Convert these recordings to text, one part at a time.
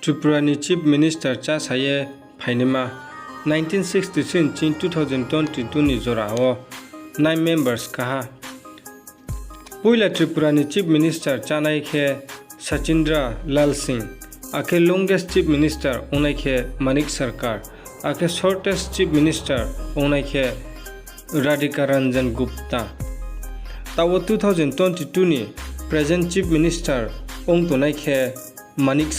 Tripura Chief Minister cha saye phainima 1963 chin 2022 ni jorao 9 members kaha Puila Tripura Chief Minister cha nai khe Sachindra Lal Singh ake longest Chief Minister onai khe Manik Sarkar ake shortest Chief Minister onai khe Radhika Ranjan Gupta tawo 2022 ni present Chief Minister ong tonai khe Manik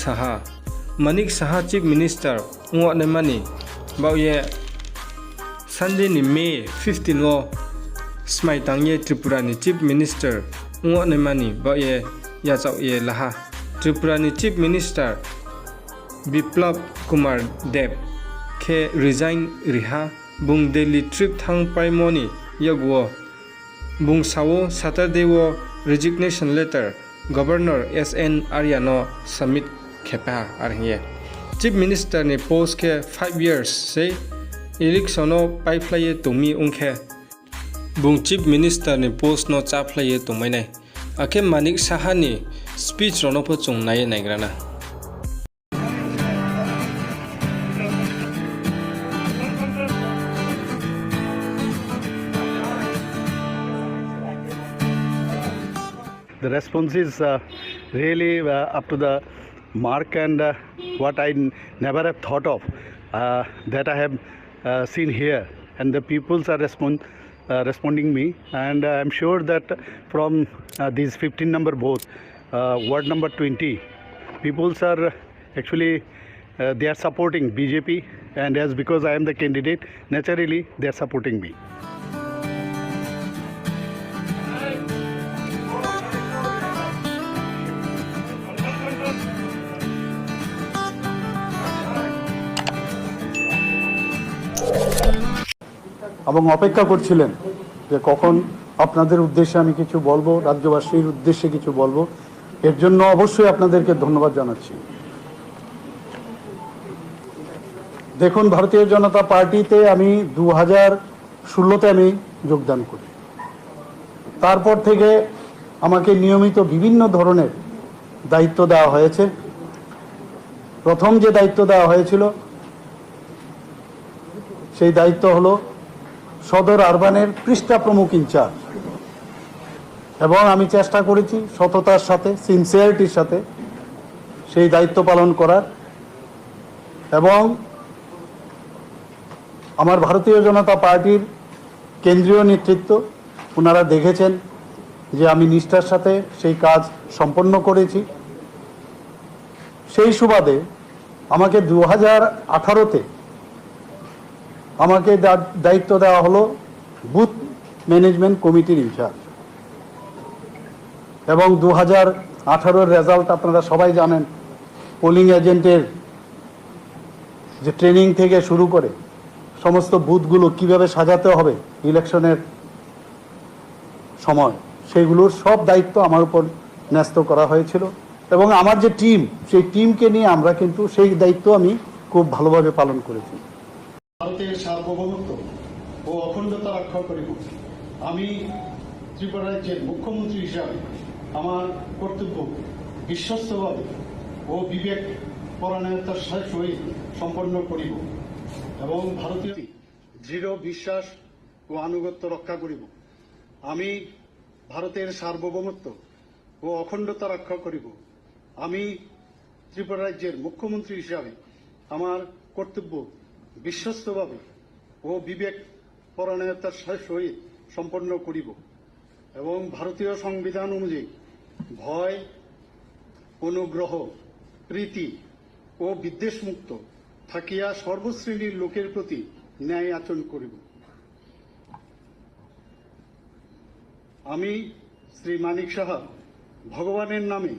Saha Chief Minister ngo ne mani bauye Sunday ni May 15 wo smai tangye Tripura ni Chief Minister ngo ne mani bauye ya chau ye laha Tripura ni Chief Minister Biplab Kumar Deb ke resign riha bung Delhi trip thang paimoni yagwo bung sawo Saturday wo resignation letter Governor SN Aryano submit kepa arhiye Chief Minister ni post ke 5 years se electiono pipeline tumi ungkhe bung Chief Minister ni post no chaplaye tumainai ake Manik Saha ni speech rono po chungnai naigrana The response is really up to the mark, and what I never have thought of that I have seen here, and the peoples are responding me, and I'm sure that from these 15 number booth, ward number 20, peoples are actually they are supporting BJP, and as because I am the candidate, naturally they are supporting me. এবং অপেক্ষা করছিলেন যে কখন আপনাদের উদ্দেশ্যে আমি কিছু বলবো, রাজ্যবাসীর উদ্দেশ্যে কিছু বলবো। এর জন্য অবশ্যই আপনাদেরকে ধন্যবাদ জানাচ্ছি। দেখুন, ভারতীয় জনতা পার্টিতে আমি 2016তে আমি যোগদান করি। তারপর থেকে আমাকে নিয়মিত বিভিন্ন ধরনের দায়িত্ব দেওয়া হয়েছে। প্রথম যে দায়িত্ব দেওয়া হয়েছিল সেই দায়িত্ব হলো সদর আরবানের পৃষ্ঠা প্রমুখ ইনচার্জ, এবং আমি চেষ্টা করেছি সততার সাথে, সিনসিয়ারিটির সাথে সেই দায়িত্ব পালন করার। এবং আমার ভারতীয় জনতা পার্টির কেন্দ্রীয় নেতৃত্ব ওনারা দেখেছেন যে আমি নিষ্ঠার সাথে সেই কাজ সম্পন্ন করেছি। সেই সুবাদে আমাকে 2018তে আমাকে দায়িত্ব দেওয়া হলো বুথ ম্যানেজমেন্ট কমিটির ইনচার্জ, এবং 2018-র রেজাল্ট আপনারা সবাই জানেন। পোলিং এজেন্টের যে ট্রেনিং থেকে শুরু করে সমস্ত বুথগুলো কিভাবে সাজাতে হবে ইলেকশনের সময়, সেগুলোর সব দায়িত্ব আমার উপর ন্যস্ত করা হয়েছিল। এবং আমার যে টিম, সেই টিমকে নিয়ে আমরা কিন্তু সেই দায়িত্ব আমি খুব ভালোভাবে পালন করেছি। ভারতের সার্বভৌমত্ব ও অখণ্ডতা রক্ষা করিব। আমি ত্রিপুরা রাজ্যের মুখ্যমন্ত্রী হিসাবে আমার কর্তব্য বিশ্বস্তভাবে ও বিবেক পরায়ণতার সহিত সম্পন্ন করিব এবং ভারতীয় দৃঢ় বিশ্বাস ও আনুগত্য রক্ষা করিব। আমি ভারতের সার্বভৌমত্ব ও অখণ্ডতা রক্ষা করিব। আমি ত্রিপুরা রাজ্যের মুখ্যমন্ত্রী হিসাবে আমার কর্তব্য বিশ্বস্তভাবে ও বিবেক পরায়ণতার সহিত সম্পন্ন করিব এবং ভারতীয় সংবিধান অনুযায়ী ভয়, অনুগ্রহ, প্রীতি ও বিদ্বেষমুক্ত থাকিয়া সর্বশ্রেণীর লোকের প্রতি ন্যায় আচরণ করিব। আমি শ্রী মানিক সাহা ভগবানের নামে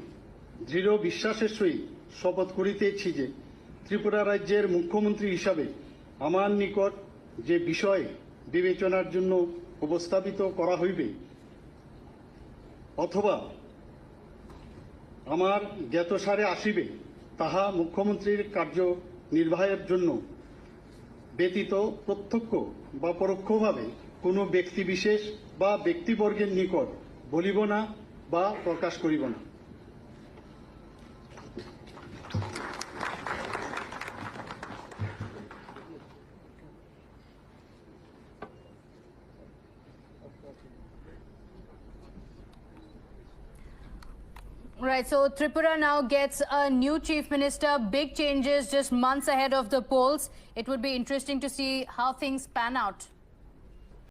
দৃঢ় বিশ্বাসের সহিত শপথ করিতেছি যে ত্রিপুরা রাজ্যের মুখ্যমন্ত্রী হিসাবে আমার নিকট যে বিষয় বিবেচনার জন্য উপস্থাপিত করা হইবে অথবা আমার জ্ঞাতসারে আসিবে, তাহা মুখ্যমন্ত্রীর কার্য নির্বাহের জন্য ব্যতীত প্রত্যক্ষ বা পরোক্ষভাবে কোনো ব্যক্তিবিশেষ বা ব্যক্তিবর্গের নিকট বলিব না বা প্রকাশ করিব না। Right, so Tripura now gets a new chief minister, big changes just months ahead of the polls. It would be interesting to see how things pan out.